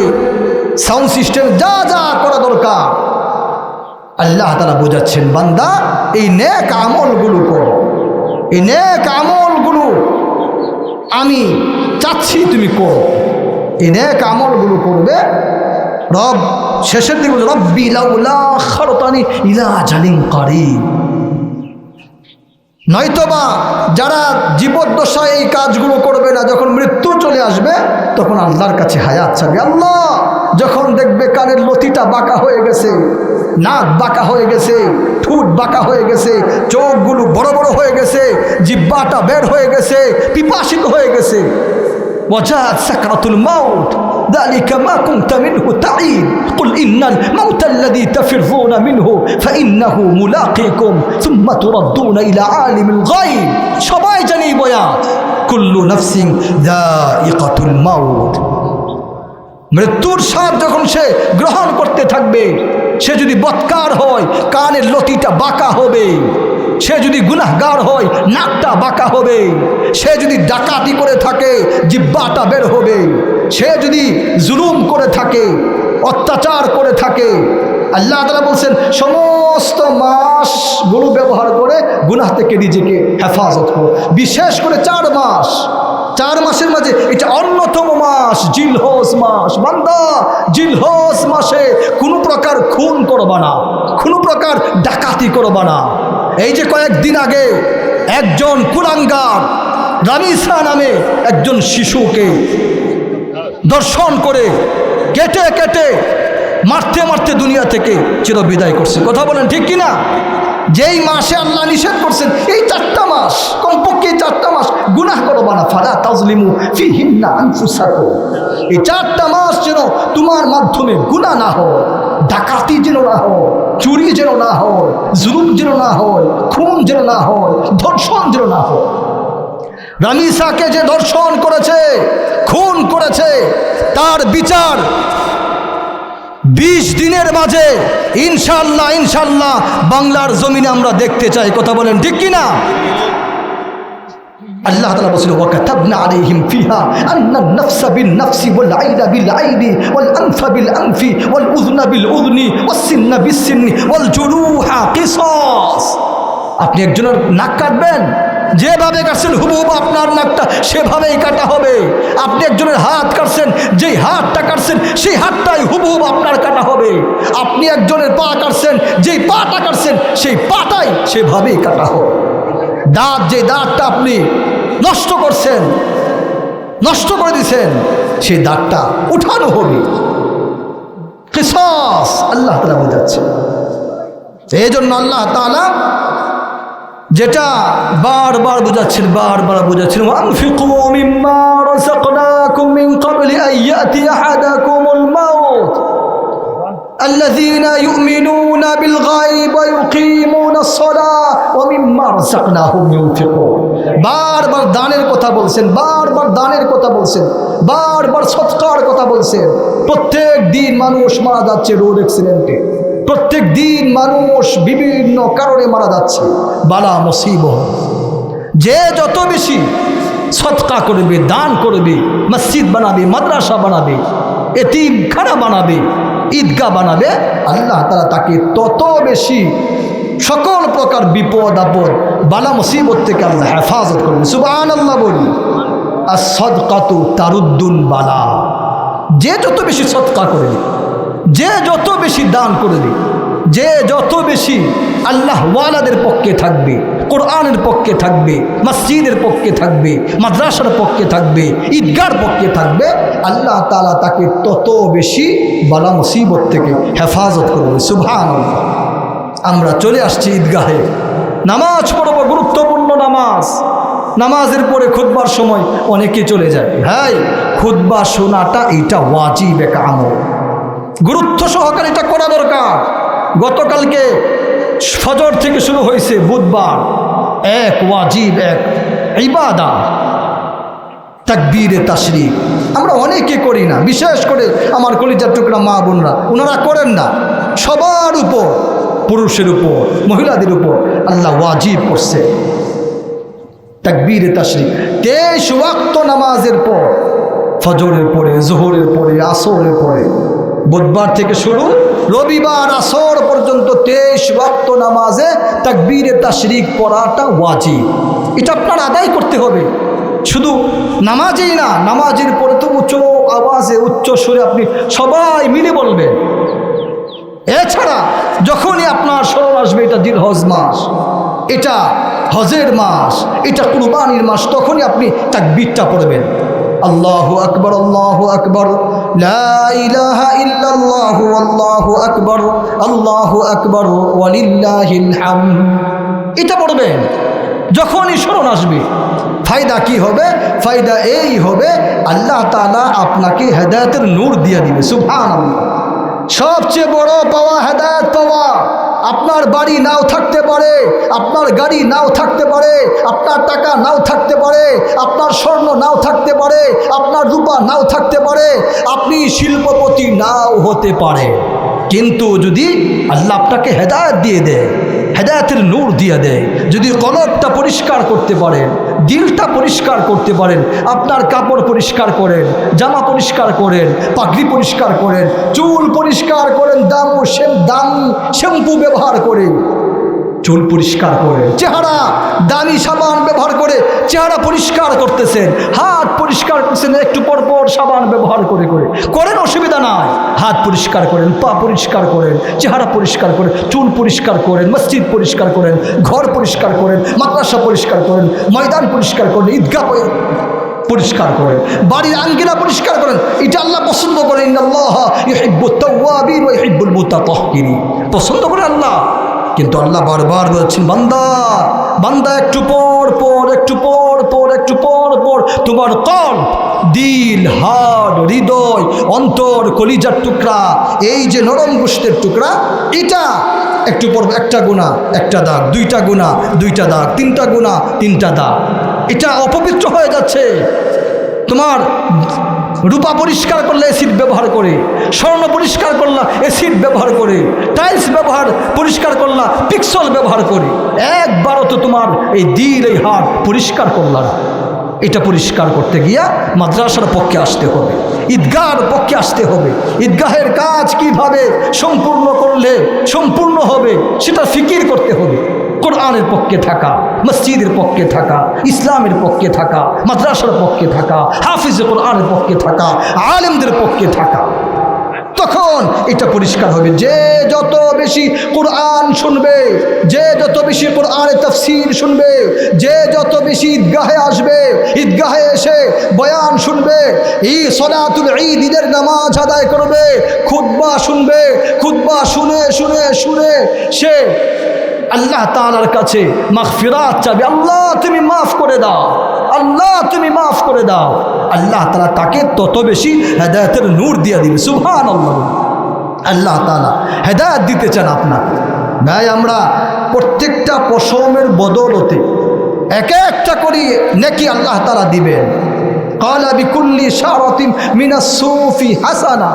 সাউন্ড সিস্টেম, যা যা করা দরকার। আল্লাহ তাআলা বোঝাচ্ছেন, বান্দা এই নেক আমলগুলো করো, এই নেক আমলগুলো আমি চাচ্ছি তুমি করো, এই নেক আমলগুলো করবে। রব শেষের দিকে রব্বি লাউলা আখারতানি ইলা আজালিন করিব, নয়তোবা যারা জীবদ্দশায় এই কাজগুলো করবে না, যখন মৃত্যু চলে আসবে তখন আল্লাহর কাছে হায়াত চাবে। আল্লাহ যখন দেখবে কানের লতিটা বাঁকা হয়ে গেছে, নাক বাঁকা হয়ে গেছে, ঠোঁট বাঁকা হয়ে গেছে, চোখগুলো বড় বড় হয়ে গেছে, জিহ্বাটা বের হয়ে গেছে, পিপাসিত হয়ে গেছে, ওয়াজাত সাকরাতুল মাউত যালিকা মা কুনতা মিনহু তাঈদ কুল ইন্নাল মাউতা আল্লাযী তাফিররুনা মিনহু ফাইন্নাহু মুলাকীকুম সুম্মা তুরাদ্দুনা ইলা আলিমিল গায়ব। সবাই জানি বয়ান, কুল্লু নাফসিন যায়িকাতুল মাউত। মৃত্যুর স্বাদ যখন সে গ্রহণ করতে থাকবে, সে যদি বৎকার হয় কানের লতিটা বাঁকা হবে, সে যদি গুনাহগার হয় নাকটা বাঁকা হবে, সে যদি ডাকাতি করে থাকে জিহ্বাটা বের হবে, সে যদি জুলুম করে থাকে, অত্যাচার করে থাকে, আল্লাহ তাআলা বলছেন সমস্ত মাসগুলো ব্যবহার করে গুনাহ থেকে নিজেকে হেফাজত করো। বিশেষ করে 4 মাস, 4 মাসের মাঝে এটা অন্যতম মাস জিলহজ মাস। বান্দা জিলহজ মাসে কোনো প্রকার খুন করবা না, কোনো প্রকার ডাকাতি করবা না। এই যে কয়েকদিন আগে একজন কুলাঙ্গার রামিসা নামে একজন শিশুকে দর্শন করে কেটে কেটে মারতে মারতে দুনিয়া থেকে চিরবিদায় করছে। কথা বলেন ঠিক কিনা? যেই মাসে আল্লাহ নিষেধ করছেন এই 4টা মাস, কমপক্ষে 4টা মাস গুনাহ করবা না, ফালা তাজলিমু ফিহিন্না আনফুসাকুম। এই 4টা মাস যেন তোমার মাধ্যমে গুনাহ না হয়, ডাকাতি যেন না হয়, চুরি যেন না হয়, জুলুম যেন না হয়, খুন যেন না হয়, ধর্ষণ যেন না হয়। রামিসাকে যে ধর্ষণ করেছে, খুন করেছে, তার বিচার 20 দিনের মাঝে ইনশাআল্লাহ ইনশাআল্লাহ বাংলার জমিনে আমরা দেখতে চাই। কথা বলেন ঠিক কিনা? আল্লাহ তাআলা বলেন ওয়াকাতাবনা আলাইহিম ফিহা আন্নান নাফসা বিন নাফসি ওয়াল আইনা বিল আইনি ওয়াল আনফা বিল আনফি ওয়াল উযনা বিল উযনি ওয়াস সিন্না বিস সিন্নি ওয়াল জুরুহা কিসাস। আপনি একজনের নাক কাটবেন, যেভাবে কাটছেন হুবহু আপনার নাকটা সেভাবেই কাটা হবে। আপনি একজনের হাত কাটছেন, যেই হাতটা কাটছেন সেই হাতটাই হুবহু আপনার কাটা হবে। আপনি একজনের পা কাটছেন, যেই পাটা কাটছেন সেই পাটাই সেভাবেই কাটা হবে। দাঁত, যে দাঁতটা আপনি নষ্ট করছেন, নষ্ট করে দিয়েছেন, সেই দাঁতটা উঠানো হবে। কিসাস আল্লাহ তাআলা বোঝাচ্ছে। এই জন্য আল্লাহ তাআলা যেটা বারবার বোঝাচ্ছেন, বারবার বোঝাচ্ছেন আনফিকু মিম্মা রাযাকনাকুম মিন ক্বাবলি আন ইয়াতি আহাদাকুমুল মাউত আল্লাযীনা ইউমিনুনা বিল গায়ব ওয়া ইউকিমুনাস সালাহ ওয়া মিম্মা রাযাকনাহুম ইউনফিকুন। বারবার দানের কথা বলছেন, বারবার দানের কথা বলছেন, বারবার সদকার কথা বলছেন। প্রত্যেক দিন মানুষ মারা যাচ্ছে রোড অ্যাক্সিডেন্টে, প্রত্যেক দিন মানুষ বিভিন্ন কারণে মারা যাচ্ছে, বালা মুসিবত। যে যত বেশি সদকা করবে, দান করবে, মসজিদ বানাবে, মাদ্রাসা বানাবে, এতিমখানা বানাবে, ঈদগাহ বানাবে, আল্লাহ তাআলা তাকে তত বেশি সকল প্রকার বিপদ আপদ বালা মুসিবত থেকে আল্লাহ হেফাজত করবে। সুবহানাল্লাহ বলি। আর সদকাতু তারুদ্দুল বালা। যে যত বেশি সদকা করবে, যে যত বেশি দান করবে, যে যত বেশি আল্লাহ ওয়ালাদের পক্ষে থাকবে, কোরআনের পক্ষে থাকবে, মসজিদের পক্ষে থাকবে, মাদ্রাসার পক্ষে থাকবে, ঈদগাহর পক্ষে থাকবে, আল্লাহ তাআলা তাকে তত বেশি বালা মুসিবত থেকে হেফাজত করবে। সুবহানাল্লাহ। আমরা চলে আসছি ঈদগাহে, নামাজ পড়ব, গুরুত্বপূর্ণ নামাজ। নামাজের পরে খুতবার সময় অনেকে চলে যায়। ভাই, খুতবা শোনাটা এটা ওয়াজিব এক আমল, গুরুত্ব সহকারে এটা করা দরকার। গতকালকে ফজর থেকে শুরু হয়েছে বুধবার, এক ওয়াজিব, এক ইবাদত, তাকবীরে তাশরীক। আমরা অনেকে করি না, বিশেষ করে আমার কলিজার টুকরা মা বোনরা, ওনারা করেন না। সবার উপর, পুরুষের উপর, মহিলাদের উপর আল্লাহ ওয়াজিব করছে তাকবীরে তাশরীক। 23 ওয়াক্ত নামাজের পর ফজরের পরে, জোহরের পরে, আসরের পরে, বুধবার থেকে শুরু রবিবার আসর পর্যন্ত 23 ওয়াক্ত নামাজে তাকবীরে তাশরিক পড়াটা ওয়াজিব। এটা আপনার আদায় করতে হবে। শুধু নামাজেই না, নামাজের পরে তো উচ্চ আওয়াজে উচ্চ সুরে আপনি সবাই মিলে বলবেন। এছাড়া যখনই আপনার স্মরণ আসবে এটা জিলহজ মাস, এটা হজের মাস, এটা কুরবানির মাস, তখনই আপনি তাকবীরটা পড়বেন। আল্লাহু আকবার, আল্লাহু আকবার, লা ইলাহা ইল্লাল্লাহু আল্লাহু আকবার, আল্লাহু আকবার ওয়ালিল্লাহিল হামদ, এটা পড়বেন যখনই স্মরণ আসবে। ফায়দা কি হবে? ফায়দা এই হবে, আল্লাহ তাআলা আপনাকে হেদায়েতের নূর দিয়ে দিবে। সুবহানাল্লাহ। সবচেয়ে বড় পাওয়া হেদায়েত পাওয়া। আপনার বাড়ি নাও থাকতে পারে, আপনার গাড়ি নাও থাকতে পারে, আপনার টাকা নাও থাকতে পারে, আপনার স্বর্ণ নাও থাকতে পারে, আপনার রূপা নাও থাকতে পারে, আপনি শিল্পপতি নাও হতে পারে, কিন্তু যদি আল্লাহ আপনাকে হেদায়েত দিয়ে দেয়, হেদায়েতের নূর দিয়ে দেয়, যদি কলবটা পরিষ্কার করতে পারেন, দিলটা পরিষ্কার করতে পারেন, আপনার কাপড় পরিষ্কার করেন, জামা পরিষ্কার করেন, পাগড়ি পরিষ্কার করেন, চুল পরিষ্কার করেন, দামি শ্যাম্পু ব্যবহার করে চুল পরিষ্কার করেন, চেহারা দামি সাবান ব্যবহার করে চেহারা পরিষ্কার করতেছেন, হাত পরিষ্কার করতেছেন, একটু পর পর সাবান ব্যবহার করে করেন, অসুবিধা নাই। হাত পরিষ্কার করেন, পা পরিষ্কার করেন, চেহারা পরিষ্কার করেন, চুল পরিষ্কার করেন, মসজিদ পরিষ্কার করেন, ঘর পরিষ্কার করেন, মাদ্রাসা পরিষ্কার করেন, ময়দান পরিষ্কার করেন, ঈদগাহ পরিষ্কার করেন, বাড়ির আঙ্গিনা পরিষ্কার করেন। এটা আল্লাহ পছন্দ করেন। ইন্নাল্লাহা ইউহিব্বুত তাওয়াবিন ওয়া ইউহিব্বুল মুতাতাহহিরিন, পছন্দ করে আল্লাহ। কিন্তু আল্লাহ বারবার বলছেন, বান্দা বান্দা একটু পর পর, একটু পর পর, একটু পর পর তোমার কল্ব, দিল, হাড়, হৃদয়, অন্তর, কলিজার টুকরা, এই যে নরম গোশতের টুকরা, এটা একটু পর একটা গুনাহ একটা দাগ, দুইটা গুনাহ দুইটা দাগ, তিনটা গুনাহ তিনটা দাগ, এটা অপবিত্র হয়ে যাচ্ছে। তোমার রূপা পরিষ্কার করলে অ্যাসিড ব্যবহার করে, স্বর্ণ পরিষ্কার করলা অ্যাসিড ব্যবহার করে, টাইলস পরিষ্কার করলা পিক্সল ব্যবহার করে, একবারও তো তোমার এই দিল, এই হাত পরিষ্কার করলা না। এটা পরিষ্কার করতে গিয়া মাদ্রাসার পক্ষে আসতে হবে, ঈদগাহের পক্ষে আসতে হবে। ঈদগাহের কাজ কিভাবে সম্পূর্ণ করলে সম্পূর্ণ হবে সেটা ফিকির করতে হবে। কোরআনের পক্ষে থাকা, মসজিদের পক্ষে থাকা, ইসলামের পক্ষে থাকা, মাদ্রাসার পক্ষে থাকা, হাফিজে কোরআনের পক্ষে থাকা, আলেমদের পক্ষে থাকা, তখন এটা পরিষ্কার হবে। যে যত বেশি কোরআন শুনবে, যে যত বেশি কোরআনের তাফসীর শুনবে, যে যত বেশি ঈদগাহে আসবে, ঈদগাহে এসে বয়ান শুনবে, এই সলাতুল ঈদ, ঈদের নামাজ আদায় করবে, খুতবা শুনবে, খুতবা শুনে শুনে শুনে সে আল্লাহ তাআলার কাছে মাগফিরাত চাবে, আল্লাহ তুমি মাফ করে দাও, আল্লাহ তুমি মাফ করে দাও। আল্লাহ তাআলা তাকে তত বেশি হেদায়েতের নূর দিয়ে দিবে। সুবহানাল্লাহ। আল্লাহ তাআলা হেদায়েত দিতে চান আপনাকে। ভাই, আমরা প্রত্যেকটা পশমের বদলতে এক একটা করি নেকি আল্লাহ তাআলা দিবেন। ক্বালা বিকুল্লি শারাতিন মিনাস সুফি হাসানা,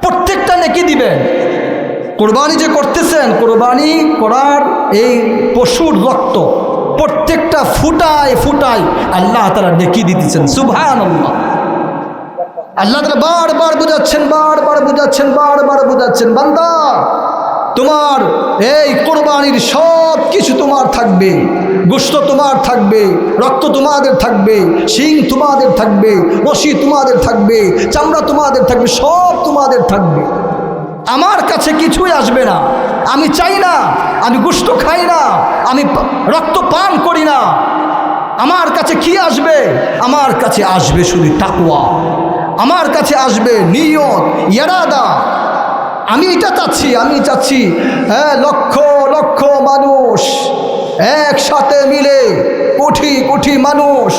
প্রত্যেকটা নেকি দিবেন। কোরবানি যে করতেছেন, কোরবানি করার এই পশুর রক্ত প্রত্যেকটা ফুটায় ফুটায় আল্লাহ তাআলা নেকি দিতেছেন। সুবহানাল্লাহ। আল্লাহ তাআলা বারবার বুঝাচ্ছেন, বারবার বুঝাচ্ছেন, বারবার বুঝাচ্ছেন, বান্দা তোমার এই কোরবানির সব কিছু তোমার থাকবে, গোশত তোমার থাকবে, রক্ত তোমাদের থাকবে, শিং তোমাদের থাকবে, রশি তোমাদের থাকবে, চামড়া তোমাদের থাকবে, সব তোমাদের থাকবে। আমার কাছে কিছুই আসবে না। আমি চাই না, আমি গোশত খাই না, আমি রক্ত পান করি না। আমার কাছে কি আসবে? আমার কাছে আসবে শুধু তাকওয়া, আমার কাছে আসবে নিয়ত, ইরাদা। আমি এটা চাচ্ছি, আমি চাচ্ছি লক্ষ লক্ষ মানুষ একসাথে মিলে, কোটি কোটি মানুষ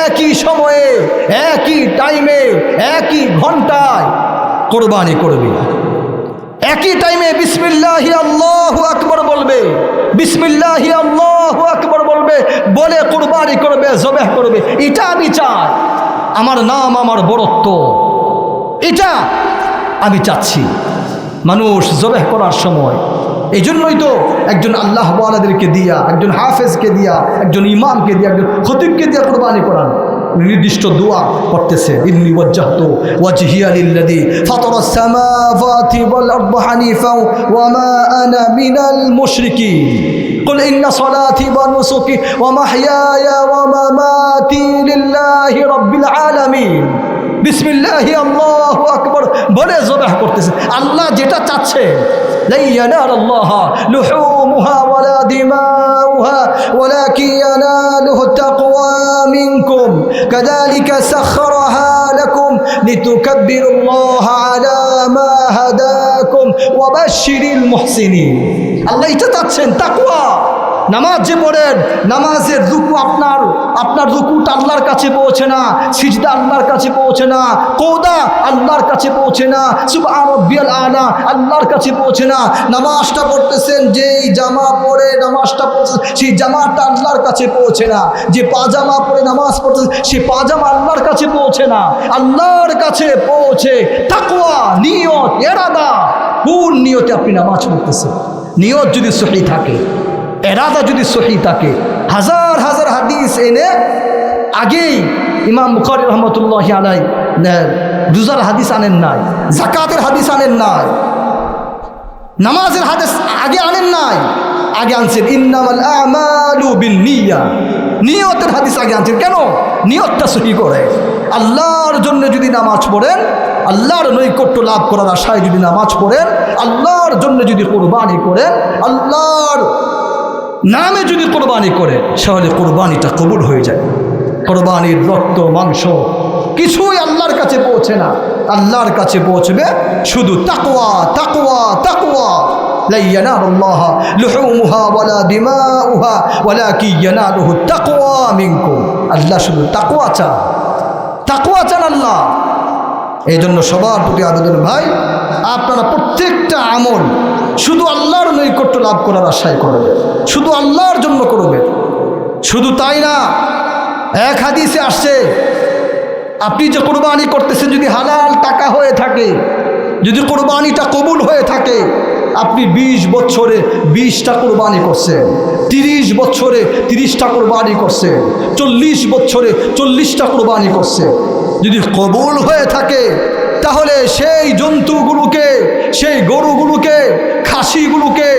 একই সময়ে, একই টাইমে, একই ঘন্টায় কোরবানি করবে। একই টাইমে বিসমিল্লাহি আল্লাহু আকবার বলবে, বিসমিল্লাহি আল্লাহু আকবার বলবে, বলে কুরবানি করবে, জবেহ করবে। এটা আমি চাই, আমার নাম, আমার বড়ত্ব, এটা আমি চাচ্ছি। মানুষ জবেহ করার সময়, এই জন্যই তো একজন আল্লাহ ওয়ালাদেরকে দিয়া, একজন হাফেজকে দিয়া, একজন ইমামকে দিয়া, একজন খতিবকে দিয়া কুরবানি করান। নির্দিষ্ট দোয়া করতেছে, ইন্নী ওয়াজ্জাহতু ওয়াজহিয়া লিল্লাযী ফাতারাস সামাওয়াতি ওয়াল আরদা হানিফাও ওয়া মা আনা মিনাল মুশরিকিন কুল ইন্না সালাতি ওয়া নুসুকি ওয়া মাহইয়ায়া ওয়া মামাতি লিল্লাহি রাব্বিল আলামিন বিসমিল্লাহি আল্লাহু আকবার বলে জবাহ করতেছে। আল্লাহ যেটা চাচ্ছে, লা ইয়ানালুল্লাহা লুহুমুহা ওয়ালা দিমাউহা ওয়ালাকিন ইয়ানালুহু তাকওয়া মিনকুম কাযালিকা সাখখারাহা লাকুম লিতুকাব্বিরুল্লাহা আলা মা হাদাকুম ওয়া বাশশিরিল মুহসিনিন। আল্লাহ এটা চাচ্ছেন তাকওয়া। নামাজ যে পড়েন, নামাজের রুকু আপনার রুকুটা আল্লাহর কাছে পৌঁছে না, সিজদা আল্লাহর কাছে পৌঁছে না, কওদা আল্লাহর কাছে পৌঁছে না, সুবহান রাব্বিয়াল আলা আল্লাহর কাছে পৌঁছে না। নামাজটা পড়তেছেন, যেই জামা পরে নামাজটা পড়তেছেন সেই জামাটা আল্লাহর কাছে পৌঁছে না, যে পাজামা পরে নামাজ পড়তেছেন সেই পাজামা আল্লাহর কাছে পৌঁছে না। আল্লাহর কাছে পৌঁছে তাকওয়া, নিয়ত, ইরাদা, কোন নিয়তে আপনি নামাজ পড়তেছেন। নিয়ত যদি সহি থাকে, এরাদা যদি সহি থাকে, হাজার হাজার হাদিস এনে আগেই ইমাম বুখারী রহমতুল্লাহি আলাইহি রোজার হাদিস আনেন নাই, যাকাতের হাদিস আনেন নাই, নামাজের হাদিস আগে আনেন নাই, আগে আনছেন ইন্নামাল আমালু বিন্নিয়া, নিয়তের হাদিস আগে আনছেন। কেন? নিয়তটা সহি করে। আল্লাহর জন্য যদি নামাজ পড়েন, আল্লাহর নৈকট্য লাভ করার আশায় যদি নামাজ পড়েন, আল্লাহর জন্য যদি কোরবানি করেন, আল্লাহর নামে যদি কোরবানি করে, তাহলে কোরবানিটা কবুল হয়ে যায়। কোরবানির রক্ত মাংস কিছুই আল্লাহর কাছে পৌঁছে না, আল্লাহর কাছে পৌঁছবে শুধু তাকওয়া, তাকওয়া, তাকওয়া। লা ইয়ানালুল্লাহা লুহুমুহা ওয়ালা দিমাউহা ওয়ালাকিন ইয়ানালুহু তাকওয়া মিনকুম। আল্লাহ শুধু তাকওয়া চান, তাকওয়া চান আল্লাহ। এই জন্য সবার প্রতি আবেদন ভাই, আপনারা প্রত্যেকটা আমল শুধু আল্লাহর নৈকট্য লাভ করার আশায় করবেন, শুধু আল্লাহর জন্য করবেন। শুধু তাই না, এক হাদিসে আসছে, আপনি যে কোরবানি করতেছেন যদি হালাল টাকা হয়ে থাকে, যদি কোরবানিটা কবুল হয়ে থাকে, আপনি 20 বছরে 20টা কোরবানি করছেন, 30 বছরে 30টা কোরবানি করছেন, 40 বছরে 40টা কোরবানি করছেন, যদি কবুল হয়ে থাকে, তাহলে সেই জন্তুগুলোকে, সেই গরুগুলোকে, খাসিগুলোকে,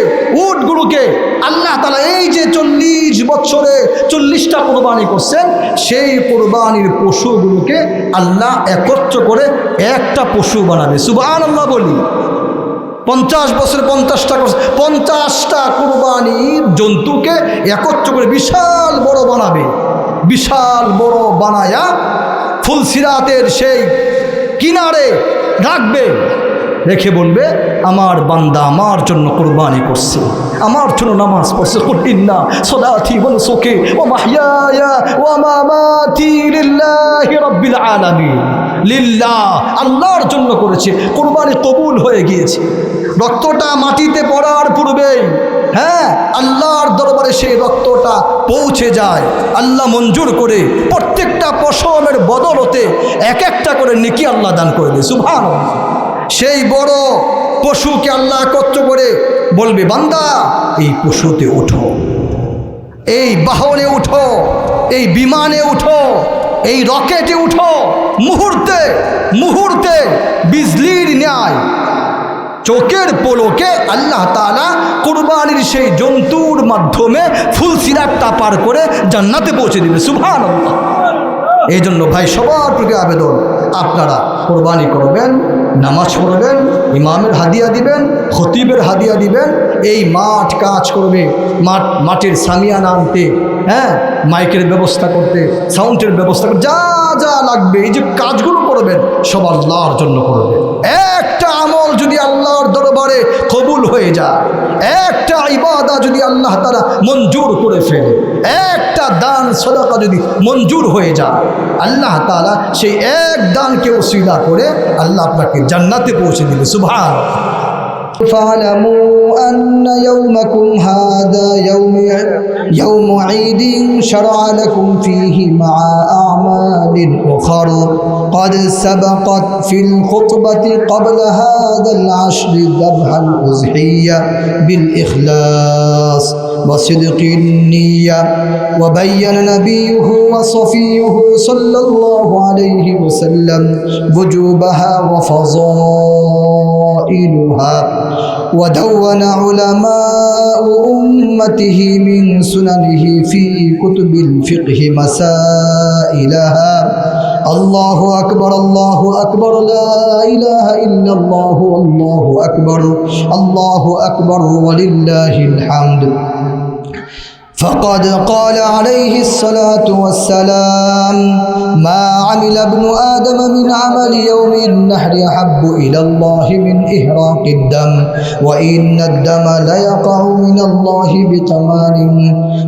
উটগুলোকে আল্লাহ তাআলা এই যে 40 বছরে 40টা কোরবানি করছেন, সেই কোরবানির পশুগুলোকে আল্লাহ একত্র করে একটা পশু বানাবে। সুবহানাল্লাহ বলি। 50 বছরে 50টা 50টা কোরবানির জন্তুকে একত্র করে বিশাল বড় বানাবে, বিশাল বড় বানায়া ফুলসিরাতের সেই কিনারে রাখবে, রেখে বলবে আমার বান্দা আমার জন্য কোরবানি করছে, আমার জন্য নামাজ পড়ছে। কুল ইন্না সালাতি ওয়া নুসুকি ওয়া মাহইয়ায়া ওয়া মামাতি লিল্লাহি রাব্বিল আলামিন। লিল্লাহ, আল্লাহর জন্য করেছে, কোরবানি কবুল হয়ে গিয়েছে। রক্তটা মাটিতে পড়ার পূর্বেই আল্লাহর দরবারে সেই রক্তটা পৌঁছে যায়, আল্লাহ মঞ্জুর করে প্রত্যেকটা পশমের বদলতে এক একটা করে নেকি আল্লাহ দান করে দেয়। সুবহানাল্লাহ। সেই বড় পশুকে আল্লাহ একত্র করে বলবে বান্দা এই পশুতে উঠো, এই বাহনে উঠো, এই বিমানে উঠো, এই রকেটে উঠো। মুহূর্তে মুহূর্তে বিজলির ন্যায় চোখের পলকে আল্লাহ তাআলা কুরবানির সেই জন্তুর মাধ্যমে ফুলসিরাতটা পার করে জান্নাতে পৌঁছে দিবে। সুবহানাল্লাহ। এই জন্য ভাই সবার প্রতি আবেদন, আপনারা কোরবানি করবেন, নামাজ পড়বেন, ইমামের হাদিয়া দিবেন, খতিবের হাদিয়া দিবেন, এই মাঠ কাজ করবে, মাঠের সামিয়ানা আনতে, মাইকের ব্যবস্থা করতে, সাউন্ডের ব্যবস্থা করতে, যা যা লাগবে এই যে কাজগুলো করবেন সব আল্লাহর জন্য করবেন। একটা আমল যদি আল্লাহর দরবারে কবুল হয়ে যায়, একটা ইবাদা যদি আল্লাহ তাআলা মঞ্জুর করে ফেলে, একটা দান সদকা যদি মঞ্জুর হয়ে যায়, আল্লাহ তাআলা সেই এক দানকে ওসিলা করে আল্লাহ আপনাকে জান্নাতে পৌঁছে দিবে। সুবহানাল্লাহ। فاعلموا أن يومكم هذا يوم عيد شرع لكم فيه مع أعمال أخر قد سبقت في الخطبة قبل هذا العشر ذبح الأضحية بالإخلاص وصدق النية وبين نبيه وصفيه صلى الله عليه وسلم وجوبها وفضائلها ودون علماء أمته من سننه في كتب الفقه مسائلها الله أكبر الله أكبر لا إله إلا الله والله أكبر ولله الحمد فقد قال عليه الصلاة والسلام ما عمل ابن آدم من عمل يوم النحر أحب إلى الله من إهراق الدم وإن الدم ليقع من الله بطمان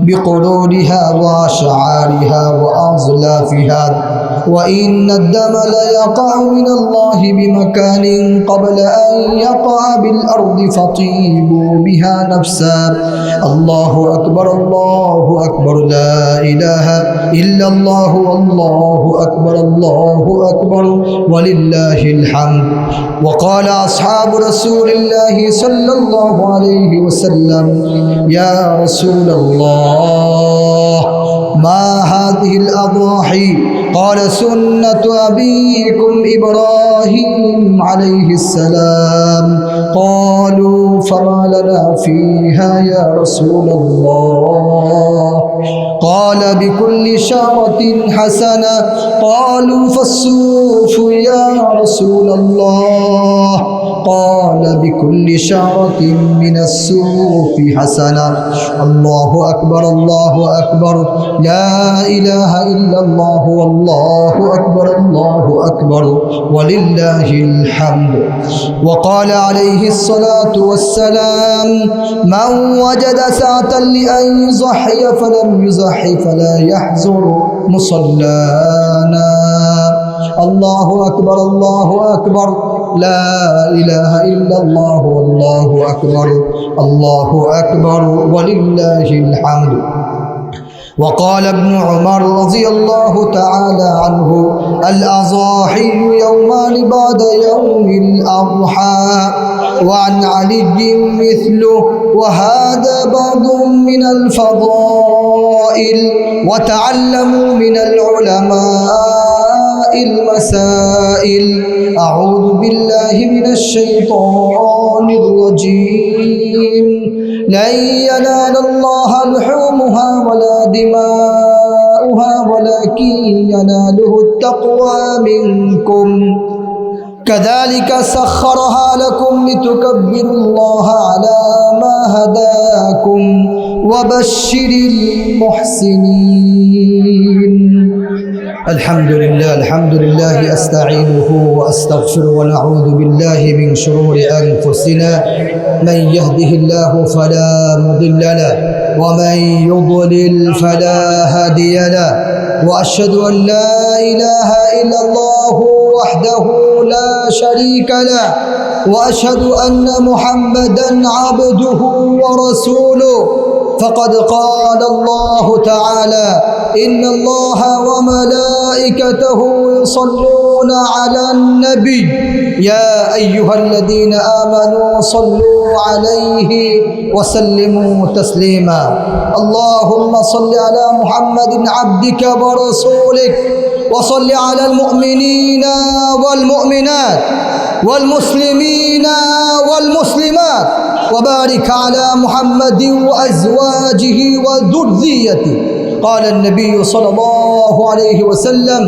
بقرونها وأشعارها وأظلافها وإن الدم ليقع من الله بمكان قبل أن يقع بالأرض فطيبوا بها نفسا الله أكبر لا إله إلا الله والله أكبر ولله الحمد وقال أصحاب رسول الله صلى الله عليه وسلم يا رسول الله ما هذه الأضاحي قال سنة أبيكم إبراهيم عليه السلام قالوا فما لنا فيها يا رسول الله قال بكل شعرة حسنة قالوا فالصوف يا رسول الله قال بكل شعرة من الصوف حسنة الله أكبر لا إله إلا الله والله أكبر ولله الحمد وقال عليه الصلاة والسلام من وجد ساعة لأن يضحي فلم يضحي فلا يحزر مصلانا الله أكبر لا إله إلا الله والله أكبر ولله الحمد وقال ابن عمر رضي الله تعالى عنه الأضاحي يومان بعد يوم الأضحى وعن علي مثله وهذا بعض من الفضائل وتعلموا من العلماء المسائل أعوذ بالله من الشيطان الرجيم لن ينال الله لحومها ولا دماؤها ولكن يناله التقوى منكم كذلك سخرها لكم لتكبروا الله على ما هداكم وبشر المحسنين الحمد لله أستعينه وأستغفره ونعوذ بالله من شرور أنفسنا من يهده الله فلا مضل له ومن يضلل فلا هادي له وأشهد أن لا إله إلا الله وحده لا شريك له وأشهد أن محمدا عبده ورسوله فقد قال الله تعالى إن الله وملائكته يصلون على النبي يا أيها الذين آمنوا صلوا عليه وسلموا تسليما اللهم صل على محمد عبدك ورسولك وصل على المؤمنين والمؤمنات والمسلمين والمسلمات وبارك على محمد وأزواجه وذريته قال النبي صلى الله عليه وسلم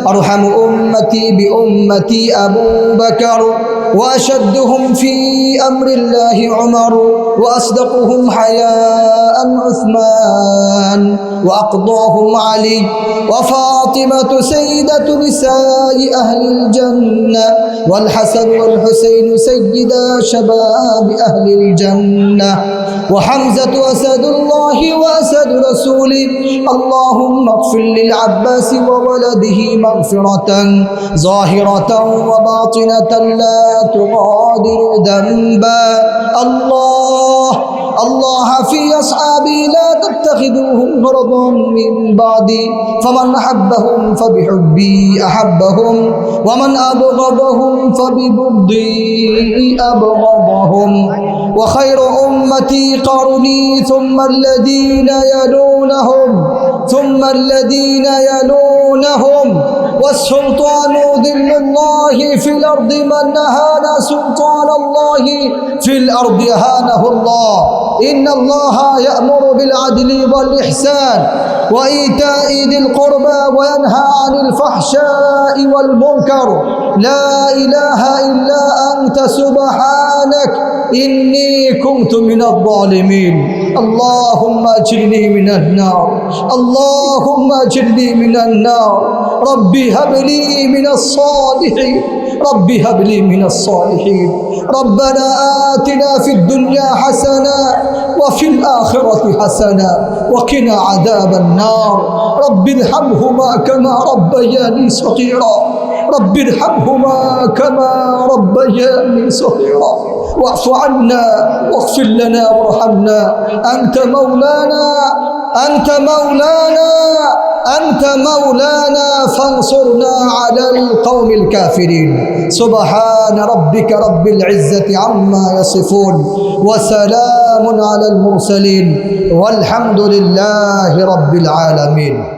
أرحم أمتي بأمتي أبو بكر وأشدهم في أمر الله عمر وأصدقهم حياء عن عثمان وأقضاهم علي وفاطمة سيدة نساء أهل الجنة والحسن والحسين سيدا شباب أهل الجنة وحمزة أسد الله وأسد رسوله اللهم اغفر للعباس وولده مغفرة ظاهرة وباطنة لا تغادر ذنبا الله في أصحابي لا تتخذوهم غرضا من بعدي فمن أحبهم فبحبي أحبهم ومن أبغضهم فببغضي أبغضهم وخير أمتي قرني ثم الذين يلونهم والسلطان ذل الله في الأرض من نهانا سلطان الله في الأرض هانه الله إن الله يأمر بالعدل والإحسان وإيتاء ذي القربى وينهى عن الفحشاء والمنكر لا إله إلا أنت سبحانك إني كنت من الظالمين اللهم أجرني من النار اللهم أجرني من النار ربي هب لي من الصالحين ربي هب لي من الصالحين ربنا آتنا في الدنيا حسنة وفي الآخرة حسنة وقنا عذاب النار رب ارحمهما كما ربياني صغيرا رب ارحمهما كما ربياني صغيرا واعف عنا واغفر لنا وارحمنا أنت مولانا فانصرنا على القوم الكافرين سبحان ربك رب العزة عما يصفون وسلام على المرسلين والحمد لله رب العالمين.